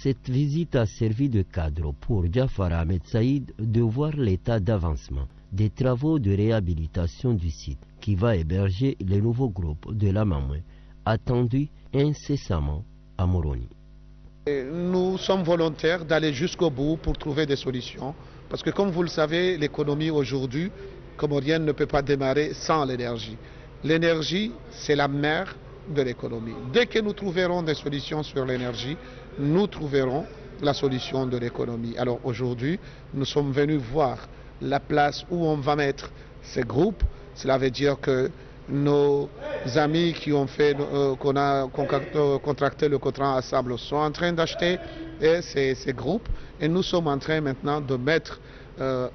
Cette visite a servi de cadre pour Jafar Ahmed Saïd de voir l'état d'avancement des travaux de réhabilitation du site qui va héberger les nouveaux groupes de la Mamoué, attendus incessamment à Moroni. Nous sommes volontaires d'aller jusqu'au bout pour trouver des solutions. Parce que comme vous le savez, l'économie aujourd'hui comorienne ne peut pas démarrer sans l'énergie. L'énergie, c'est la mère de l'économie. Dès que nous trouverons des solutions sur l'énergie, nous trouverons la solution de l'économie. Alors aujourd'hui, nous sommes venus voir la place où on va mettre ces groupes. Cela veut dire que nos amis qui ont fait, qu'on a contracté le contrat à Sable sont en train d'acheter ces groupes et nous sommes en train maintenant de mettre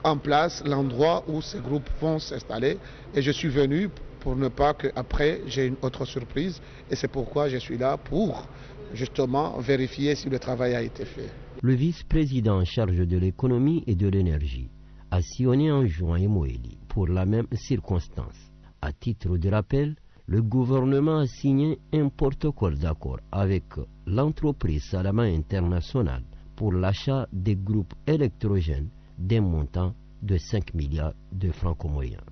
en place l'endroit où ces groupes vont s'installer et je suis venu pour ne pas qu'après j'ai une autre surprise et c'est pourquoi je suis là pour justement vérifier si le travail a été fait. Le vice-président en charge de l'économie et de l'énergie a sillonné en juin Moéli pour la même circonstance. À titre de rappel, le gouvernement a signé un protocole d'accord avec l'entreprise Salama International pour l'achat des groupes électrogènes d'un montant de 5 milliards de francs comoriens.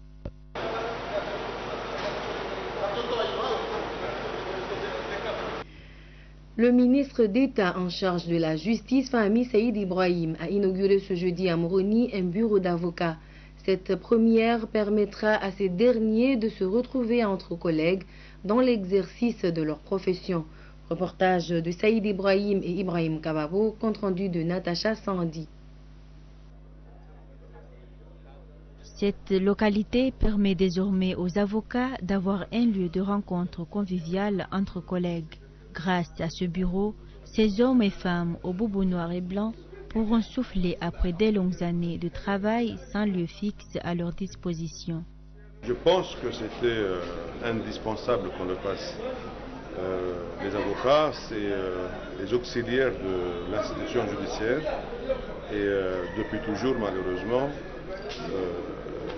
Le ministre d'État en charge de la justice, Fahmi Saïd Ibrahim, a inauguré ce jeudi à Moroni un bureau d'avocats. Cette première permettra à ces derniers de se retrouver entre collègues dans l'exercice de leur profession. Reportage de Saïd Ibrahim et Ibrahim Kababo, compte rendu de Natacha Sandi. Cette localité permet désormais aux avocats d'avoir un lieu de rencontre conviviale entre collègues. Grâce à ce bureau, ces hommes et femmes au boubou noir et blanc pourront souffler après des longues années de travail sans lieu fixe à leur disposition. Je pense que c'était indispensable qu'on le fasse. Les avocats, c'est les auxiliaires de l'institution judiciaire et depuis toujours, malheureusement,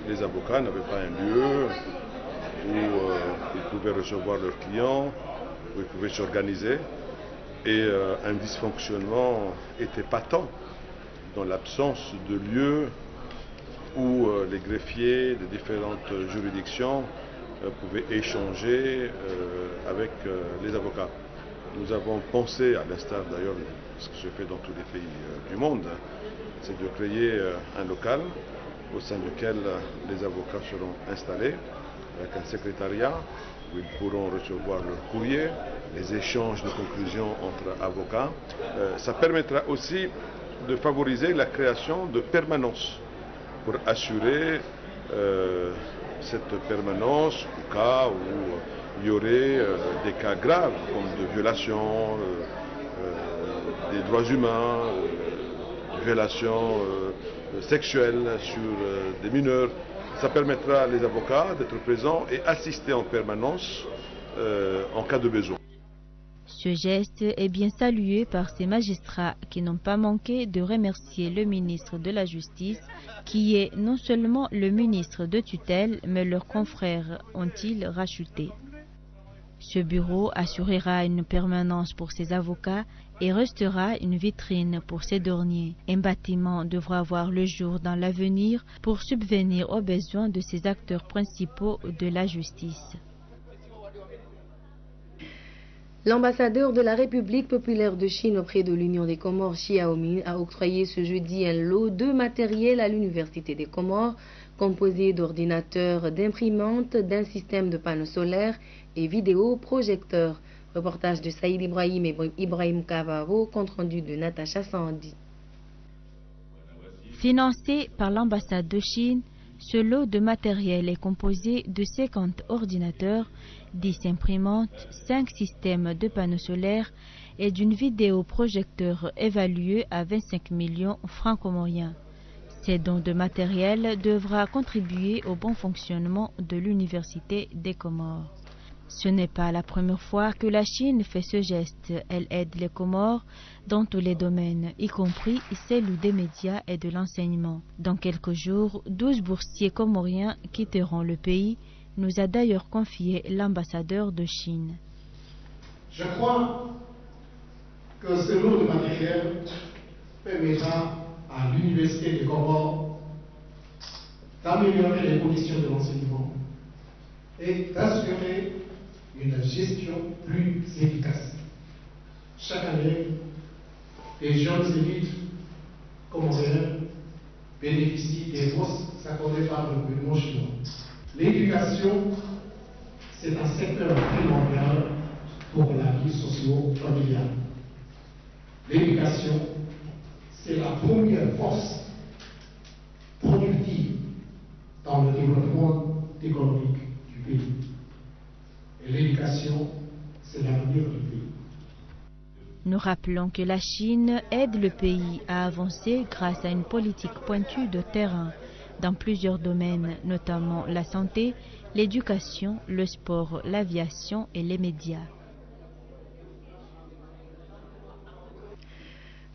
les avocats n'avaient pas un lieu où ils pouvaient recevoir leurs clients, où ils pouvaient s'organiser et un dysfonctionnement était patent dans l'absence de lieu où les greffiers de différentes juridictions pouvaient échanger avec les avocats. Nous avons pensé, à l'instar d'ailleurs de ce qui se fait dans tous les pays du monde, c'est de créer un local au sein duquel les avocats seront installés avec un secrétariat où ils pourront recevoir leur courrier, les échanges de conclusions entre avocats. Ça permettra aussi de favoriser la création de permanences pour assurer cette permanence au cas où il y aurait des cas graves comme de violation des droits humains, violations sexuelles sur des mineurs. Ça permettra à les avocats d'être présents et assister en permanence en cas de besoin. Ce geste est bien salué par ces magistrats qui n'ont pas manqué de remercier le ministre de la Justice, qui est non seulement le ministre de tutelle, mais leurs confrères ont-ils rajouté. Ce bureau assurera une permanence pour ces avocats et restera une vitrine pour ces derniers. Un bâtiment devra voir le jour dans l'avenir pour subvenir aux besoins de ces acteurs principaux de la justice. L'ambassadeur de la République populaire de Chine auprès de l'Union des Comores, Xiaomin, a octroyé ce jeudi un lot de matériel à l'Université des Comores, composé d'ordinateurs, d'imprimantes, d'un système de panneaux solaires et vidéoprojecteurs. Reportage de Saïd Ibrahim et Ibrahim Kavaro, compte rendu de Natacha Sandi. Financé par l'ambassade de Chine, ce lot de matériel est composé de 50 ordinateurs, 10 imprimantes, 5 systèmes de panneaux solaires et d'une vidéoprojecteur évaluée à 25 millions francs comoriens. Ces dons de matériel devra contribuer au bon fonctionnement de l'Université des Comores. Ce n'est pas la première fois que la Chine fait ce geste. Elle aide les Comores dans tous les domaines, y compris celle des médias et de l'enseignement. Dans quelques jours, 12 boursiers comoriens quitteront le pays, nous a d'ailleurs confié l'ambassadeur de Chine. Je crois que ce lot de matériel permettra à l'Université des Comores d'améliorer les conditions de l'enseignement et d'assurer une gestion plus efficace. Chaque année, les jeunes élites comoriens bénéficient des bourses accordées par le gouvernement chinois. L'éducation, c'est un secteur primordial pour la vie socio-familiale. L'éducation, c'est la première force productive dans le développement économique du pays. Et l'éducation, c'est l'avenir du pays. Nous rappelons que la Chine aide le pays à avancer grâce à une politique pointue de terrain dans plusieurs domaines, notamment la santé, l'éducation, le sport, l'aviation et les médias.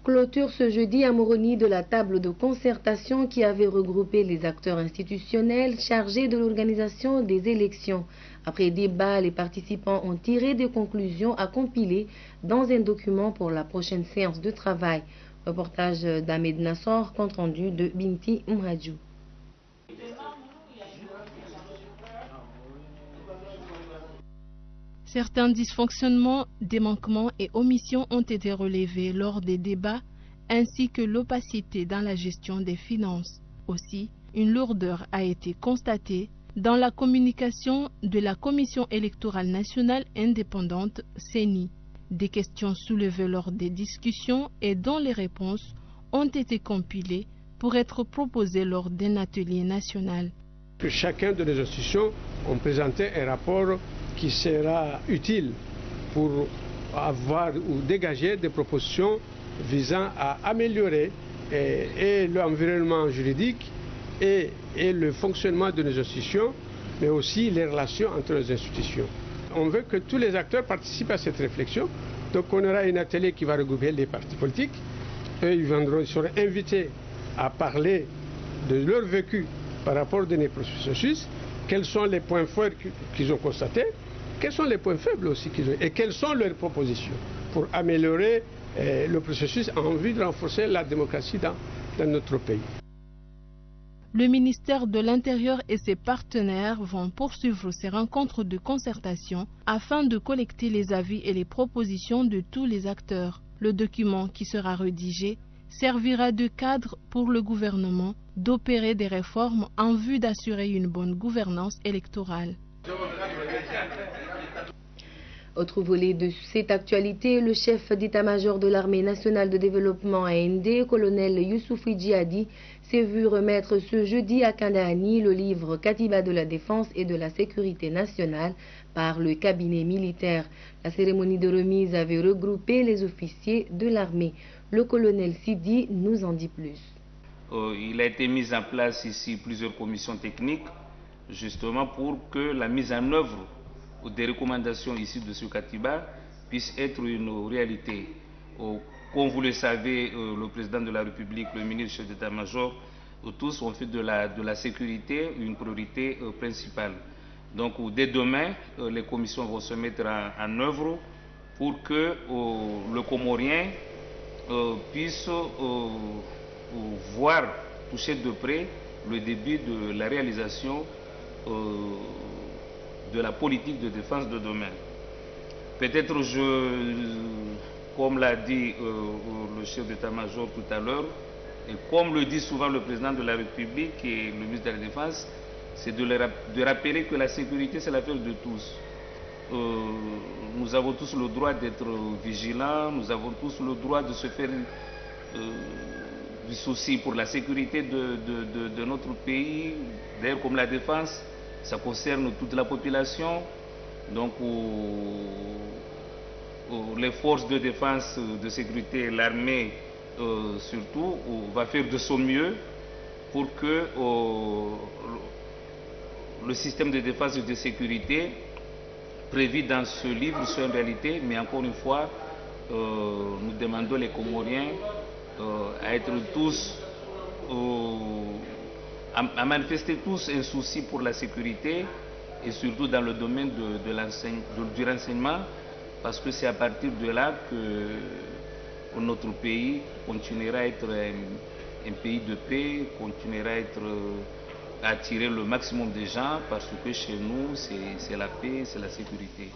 Clôture ce jeudi à Moroni de la table de concertation qui avait regroupé les acteurs institutionnels chargés de l'organisation des élections. Après débat, les participants ont tiré des conclusions à compiler dans un document pour la prochaine séance de travail. Reportage d'Ahmed Nassor, compte rendu de Binti Mhadjou. Certains dysfonctionnements, démanquements et omissions ont été relevés lors des débats, ainsi que l'opacité dans la gestion des finances. Aussi, une lourdeur a été constatée dans la communication de la Commission électorale nationale indépendante, CENI. Des questions soulevées lors des discussions et dont les réponses ont été compilées pour être proposées lors d'un atelier national. Que chacun de nos institutions ont présenté un rapport qui sera utile pour avoir ou dégager des propositions visant à améliorer et l'environnement juridique et le fonctionnement de nos institutions, mais aussi les relations entre les institutions. On veut que tous les acteurs participent à cette réflexion. Donc on aura un atelier qui va regrouper les partis politiques. Eux, ils seront invités à parler de leur vécu par rapport à nos processus, quels sont les points forts qu'ils ont constatés, quels sont les points faibles aussi qu'ils ont, et quelles sont leurs propositions pour améliorer le processus en vue de renforcer la démocratie dans notre pays. Le ministère de l'Intérieur et ses partenaires vont poursuivre ces rencontres de concertation afin de collecter les avis et les propositions de tous les acteurs. Le document qui sera rédigé servira de cadre pour le gouvernement d'opérer des réformes en vue d'assurer une bonne gouvernance électorale. Autre volet de cette actualité, le chef d'état-major de l'armée nationale de développement AND, colonel Youssoufri Djihadi, s'est vu remettre ce jeudi à Kandahani le livre Katiba de la défense et de la sécurité nationale par le cabinet militaire. La cérémonie de remise avait regroupé les officiers de l'armée. Le colonel Sidi nous en dit plus. Il a été mis en place ici plusieurs commissions techniques, justement pour que la mise en œuvre des recommandations ici de ce Katiba puisse être une réalité. Comme vous le savez, le président de la République, le ministre chef d'état-major, tous ont fait de la sécurité une priorité principale. Donc dès demain, les commissions vont se mettre en œuvre pour que le Comorien puisse voir, toucher de près le début de la réalisation de la politique de défense de demain. Peut-être, comme l'a dit le chef d'état-major tout à l'heure, et comme le dit souvent le président de la République et le ministre de la Défense, c'est de rappeler que la sécurité, c'est l'affaire de tous. Nous avons tous le droit d'être vigilants, nous avons tous le droit de se faire du souci pour la sécurité de notre pays. D'ailleurs, comme la défense, ça concerne toute la population. Donc, les forces de défense, de sécurité, l'armée surtout, va faire de son mieux pour que le système de défense et de sécurité prévu dans ce livre soit une réalité. Mais encore une fois, nous demandons les Comoriens à être tous, à manifester tous un souci pour la sécurité et surtout dans le domaine du renseignement, parce que c'est à partir de là que notre pays continuera à être un pays de paix, continuera à attirer le maximum de gens parce que chez nous, c'est la paix, c'est la sécurité.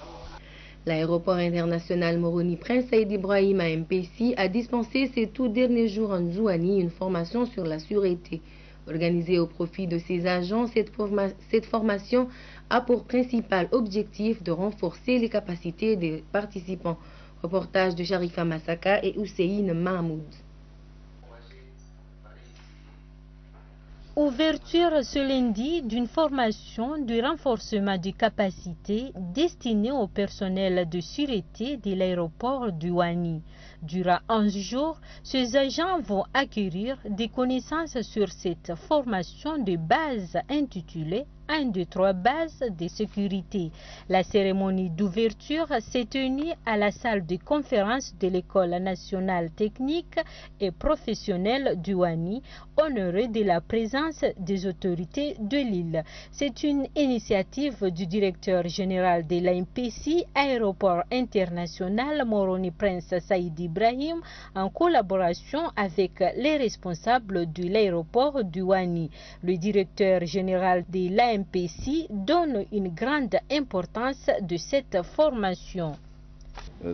L'aéroport international Moroni Prince Saïd Ibrahim à MPC a dispensé ces tout derniers jours en Zouani une formation sur la sûreté. Organisée au profit de ses agents, cette formation a pour principal objectif de renforcer les capacités des participants. Reportage de Sharifa Massaka et Hussein Mahmoud. Ouverture ce lundi d'une formation de renforcement des capacités destinée au personnel de sûreté de l'aéroport du Ouani. Durant 11 jours, ces agents vont acquérir des connaissances sur cette formation de base intitulée 1, 2, 3 bases de sécurité. La cérémonie d'ouverture s'est tenue à la salle de conférence de l'École nationale technique et professionnelle du Ouani, honorée de la présence des autorités de l'île. C'est une initiative du directeur général de l'AMPC, Aéroport international Moroni Prince Saïd Ibrahim, en collaboration avec les responsables de l'aéroport du Ouani. Le directeur général de l'AMPC donne une grande importance de cette formation.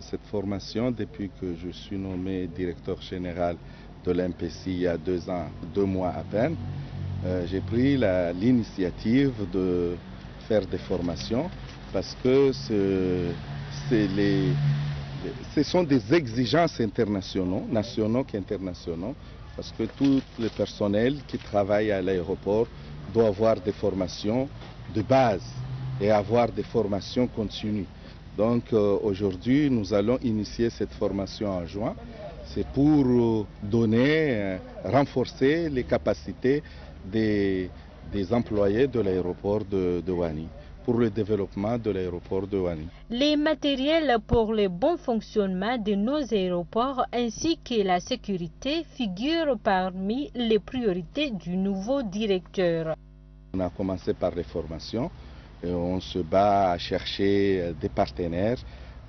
Cette formation, depuis que je suis nommé directeur général de l'AMPC il y a 2 ans, 2 mois à peine, j'ai pris l'initiative de faire des formations parce que ce sont des exigences internationaux, nationaux qu'internationaux, parce que tout le personnel qui travaille à l'aéroport doit avoir des formations de base et avoir des formations continues. Donc aujourd'hui, nous allons initier cette formation en juin. C'est pour renforcer les capacités des employés de l'aéroport de Ouani, pour le développement de l'aéroport de Ouani. Les matériels pour le bon fonctionnement de nos aéroports ainsi que la sécurité figurent parmi les priorités du nouveau directeur. On a commencé par les formations et on se bat à chercher des partenaires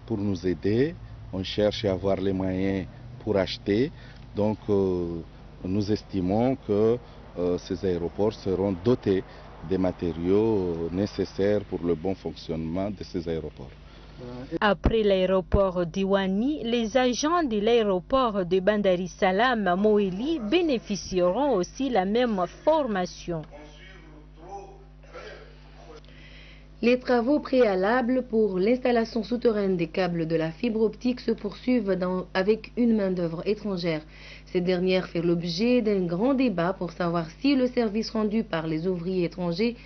pour nous aider. On cherche à avoir les moyens pour acheter. Donc nous estimons que ces aéroports seront dotés des matériaux nécessaires pour le bon fonctionnement de ces aéroports. Après l'aéroport d'Iwani, les agents de l'aéroport de Bandari Salam Moéli bénéficieront aussi la même formation. Les travaux préalables pour l'installation souterraine des câbles de la fibre optique se poursuivent avec une main-d'œuvre étrangère. Cette dernière fait l'objet d'un grand débat pour savoir si le service rendu par les ouvriers étrangers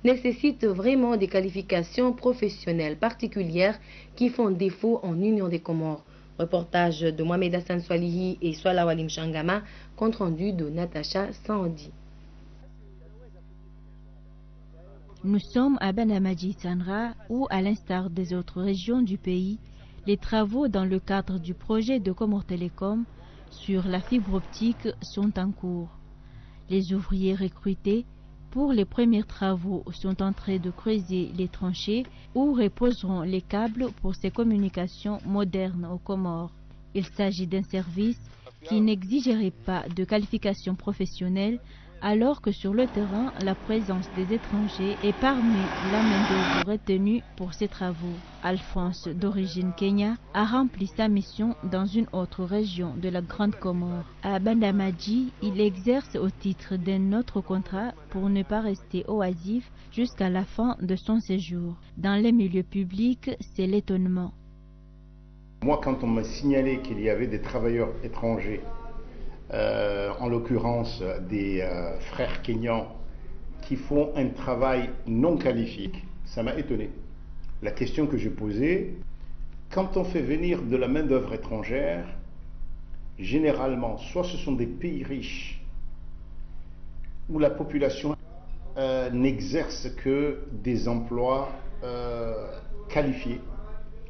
nécessite vraiment des qualifications professionnelles particulières qui font défaut en Union des Comores. Reportage de Mohamed Hassan Swalihi et Swalawalim Shangama, compte rendu de Natacha Sandi. Nous sommes à Banamaji Sanra où, à l'instar des autres régions du pays, les travaux dans le cadre du projet de Comores Telecom sur la fibre optique sont en cours. Les ouvriers recrutés pour les premiers travaux sont en train de creuser les tranchées où reposeront les câbles pour ces communications modernes aux Comores. Il s'agit d'un service qui n'exigerait pas de qualification professionnelle, alors que sur le terrain, la présence des étrangers est parmi la main-d'œuvre retenue pour ces travaux. Alphonse, d'origine Kenya, a rempli sa mission dans une autre région de la Grande Comore. À Bandamaji, il exerce au titre d'un autre contrat pour ne pas rester oisif jusqu'à la fin de son séjour. Dans les milieux publics, c'est l'étonnement. Moi, quand on m'a signalé qu'il y avait des travailleurs étrangers, en l'occurrence des frères kenyans qui font un travail non qualifié, ça m'a étonné. La question que j'ai posée, quand on fait venir de la main-d'œuvre étrangère, généralement, soit ce sont des pays riches où la population n'exerce que des emplois qualifiés,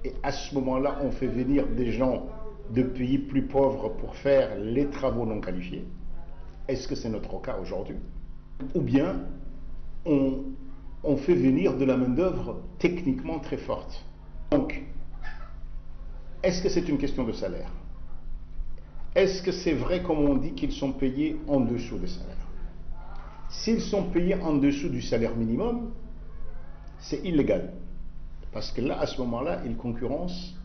et à ce moment-là, on fait venir des gens de pays plus pauvres pour faire les travaux non qualifiés. Est-ce que c'est notre cas aujourd'hui? Ou bien on fait venir de la main-d'œuvre techniquement très forte. Donc, est-ce que c'est une question de salaire? est-ce que c'est vrai comme on dit qu'ils sont payés en dessous du salaire? S'ils sont payés en dessous du salaire minimum, c'est illégal. Parce que là, à ce moment-là, ils concurrencent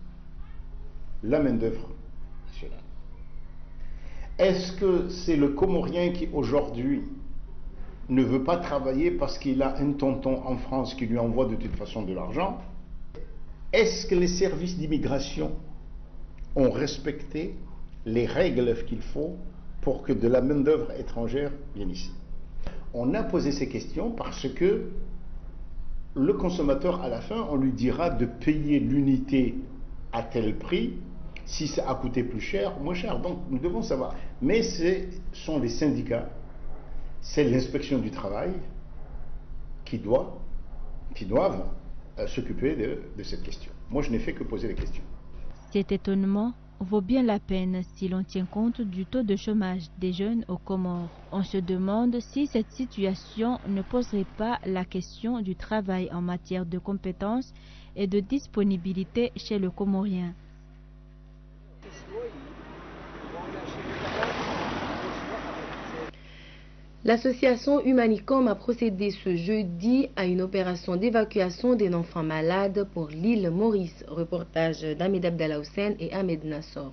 la main-d'œuvre nationale. Est-ce que c'est le Comorien qui, aujourd'hui, ne veut pas travailler parce qu'il a un tonton en France qui lui envoie de toute façon de l'argent? Est-ce que les services d'immigration ont respecté les règles qu'il faut pour que de la main-d'œuvre étrangère vienne ici? On a posé ces questions parce que le consommateur, à la fin, on lui dira de payer l'unité à tel prix. Si ça a coûté plus cher, moins cher. Donc nous devons savoir. Mais ce sont les syndicats, c'est l'inspection du travail qui doivent s'occuper de cette question. Moi, je n'ai fait que poser les questions. Cet étonnement vaut bien la peine si l'on tient compte du taux de chômage des jeunes aux Comores. On se demande si cette situation ne poserait pas la question du travail en matière de compétences et de disponibilité chez le Comorien. L'association Humanicom a procédé ce jeudi à une opération d'évacuation d'un enfant malade pour l'île Maurice. Reportage d'Ahmed Abdallah Hussein et Ahmed Nassor.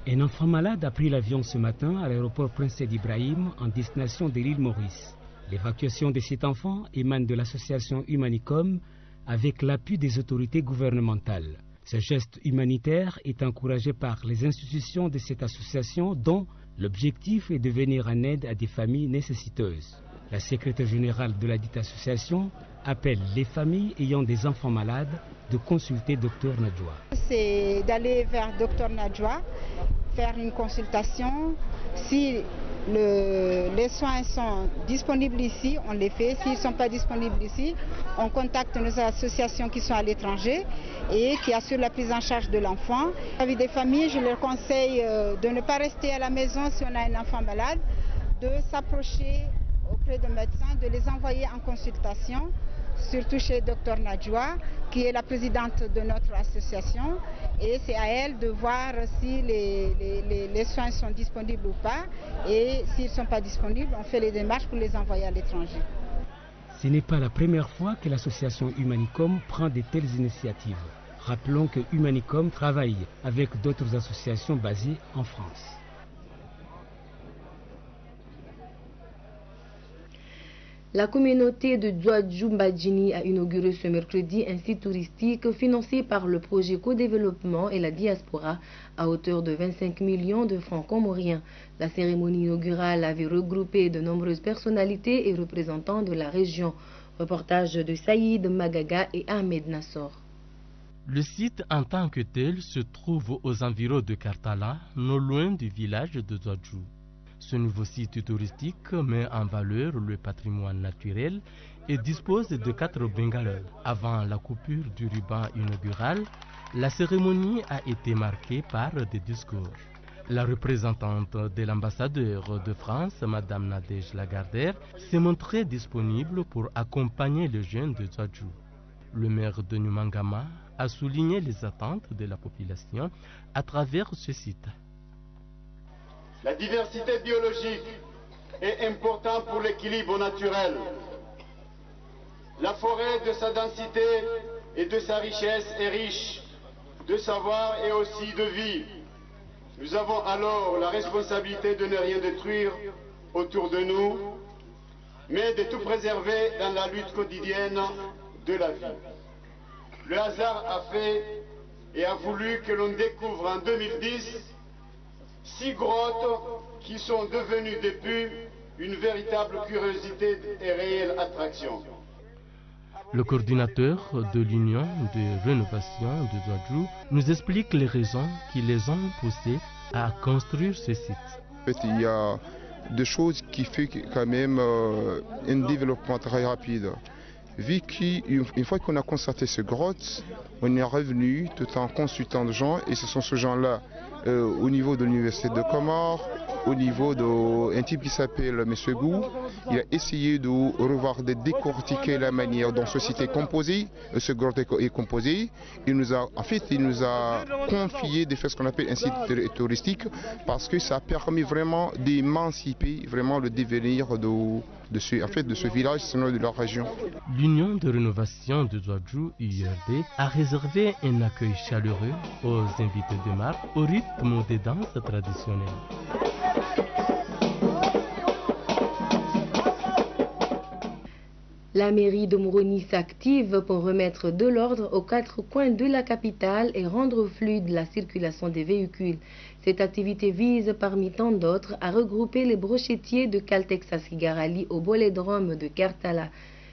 Un enfant malade a pris l'avion ce matin à l'aéroport Prince Ibrahim en destination de l'île Maurice. L'évacuation de cet enfant émane de l'association Humanicom avec l'appui des autorités gouvernementales. Ce geste humanitaire est encouragé par les institutions de cette association dont l'objectif est de venir en aide à des familles nécessiteuses. La secrétaire générale de la dite association appelle les familles ayant des enfants malades de consulter Dr Nadjoua. C'est d'aller vers Dr Nadjoua, faire une consultation. Si les soins sont disponibles ici, on les fait. S'ils ne sont pas disponibles ici, on contacte nos associations qui sont à l'étranger et qui assurent la prise en charge de l'enfant. Vis-à-vis des familles, je leur conseille de ne pas rester à la maison si on a un enfant malade, de s'approcher auprès de médecins, de les envoyer en consultation, surtout chez Dr Nadjoua, qui est la présidente de notre association. Et c'est à elle de voir si les soins sont disponibles ou pas. Et s'ils ne sont pas disponibles, on fait les démarches pour les envoyer à l'étranger. Ce n'est pas la première fois que l'association Humanicom prend de telles initiatives. Rappelons que Humanicom travaille avec d'autres associations basées en France. La communauté de Djouadjou-Mbadjini a inauguré ce mercredi un site touristique financé par le projet Co-développement et la diaspora à hauteur de 25 millions de francs comoriens. La cérémonie inaugurale avait regroupé de nombreuses personnalités et représentants de la région. Reportage de Saïd Magaga et Ahmed Nassor. Le site en tant que tel se trouve aux environs de Kartala, non loin du village de Djouadjou. Ce nouveau site touristique met en valeur le patrimoine naturel et dispose de 4 bungalows. Avant la coupure du ruban inaugural, la cérémonie a été marquée par des discours. La représentante de l'ambassadeur de France, Mme Nadège Lagardère, s'est montrée disponible pour accompagner les jeunes de Djouadjou. Le maire de Numangama a souligné les attentes de la population à travers ce site. La diversité biologique est importante pour l'équilibre naturel. La forêt, de sa densité et de sa richesse, est riche de savoir et aussi de vie. Nous avons alors la responsabilité de ne rien détruire autour de nous, mais de tout préserver dans la lutte quotidienne de la vie. Le hasard a fait et a voulu que l'on découvre en 2010 6 grottes qui sont devenues depuis une véritable curiosité et réelle attraction. Le coordinateur de l'Union de rénovation de Djouadjou nous explique les raisons qui les ont poussés à construire ce site. En fait, il y a des choses qui font quand même un développement très rapide. Vu qu'une fois qu'on a constaté ces grottes, on est revenu tout en consultant des gens, et ce sont ces gens-là au niveau de l'université de Comores, au niveau d'un type qui s'appelle M. Gou. Il a essayé de revoir, de décortiquer la manière dont ceci est composé, ce grotte est composé. Il nous a confié de faire ce qu'on appelle un site touristique parce que ça a permis vraiment d'émanciper vraiment le devenir de ce village, sinon de leur région. L'Union de rénovation de Zouadjou, URD, a réservé un accueil chaleureux aux invités de marque au rythme des danses traditionnelles. La mairie de Moroni s'active pour remettre de l'ordre aux 4 coins de la capitale et rendre fluide la circulation des véhicules. Cette activité vise, parmi tant d'autres, à regrouper les brochettiers de Caltexas-Kigarali au bolodrome de Kartala.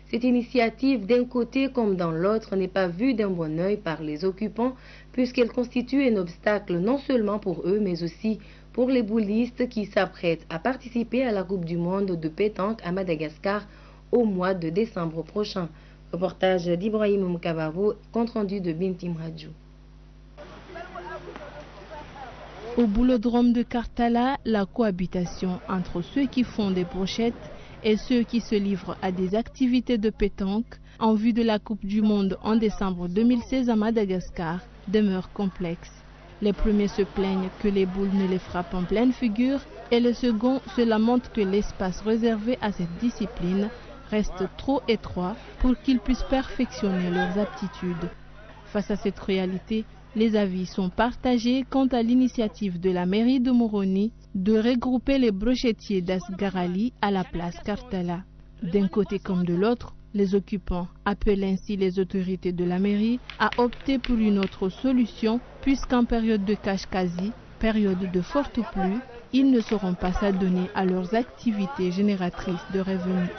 Cette initiative, d'un côté comme dans l'autre, n'est pas vue d'un bon œil par les occupants, puisqu'elle constitue un obstacle non seulement pour eux, mais aussi pour les boulistes qui s'apprêtent à participer à la Coupe du Monde de pétanque à Madagascar au mois de décembre prochain. Reportage d'Ibrahim Mkabaro, compte rendu de Bintim Radjou. Au boulodrome de Kartala, la cohabitation entre ceux qui font des brochettes et ceux qui se livrent à des activités de pétanque en vue de la Coupe du Monde en décembre 2016 à Madagascar demeure complexe. Les premiers se plaignent que les boules ne les frappent en pleine figure et les seconds se lamentent que l'espace réservé à cette discipline reste trop étroit pour qu'ils puissent perfectionner leurs aptitudes. Face à cette réalité, les avis sont partagés quant à l'initiative de la mairie de Moroni de regrouper les brochettiers d'Asgarali à la place Kartala. D'un côté comme de l'autre, les occupants appellent ainsi les autorités de la mairie à opter pour une autre solution puisqu'en période de Kashkazi, période de forte pluie, ils ne seront pas s'adonner à leurs activités génératrices de revenus.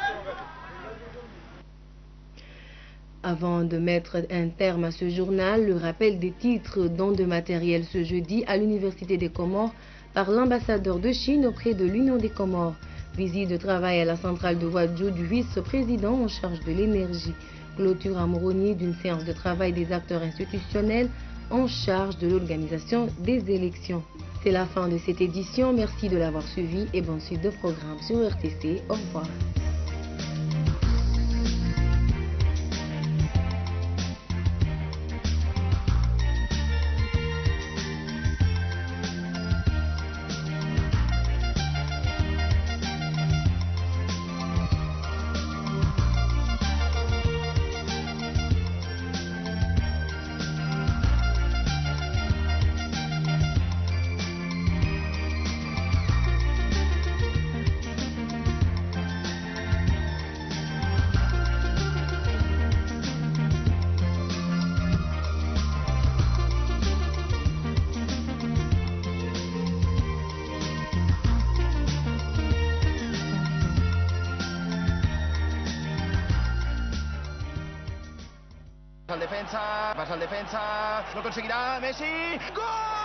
Avant de mettre un terme à ce journal, le rappel des titres dons de matériel ce jeudi à l'Université des Comores par l'ambassadeur de Chine auprès de l'Union des Comores. Visite de travail à la centrale de Ouadjou du vice-président en charge de l'énergie. Clôture à Moroni d'une séance de travail des acteurs institutionnels en charge de l'organisation des élections. C'est la fin de cette édition. Merci de l'avoir suivi et bonne suite de programme sur RTC. Au revoir. Pasa al defensa, lo conseguirá Messi. ¡Gol!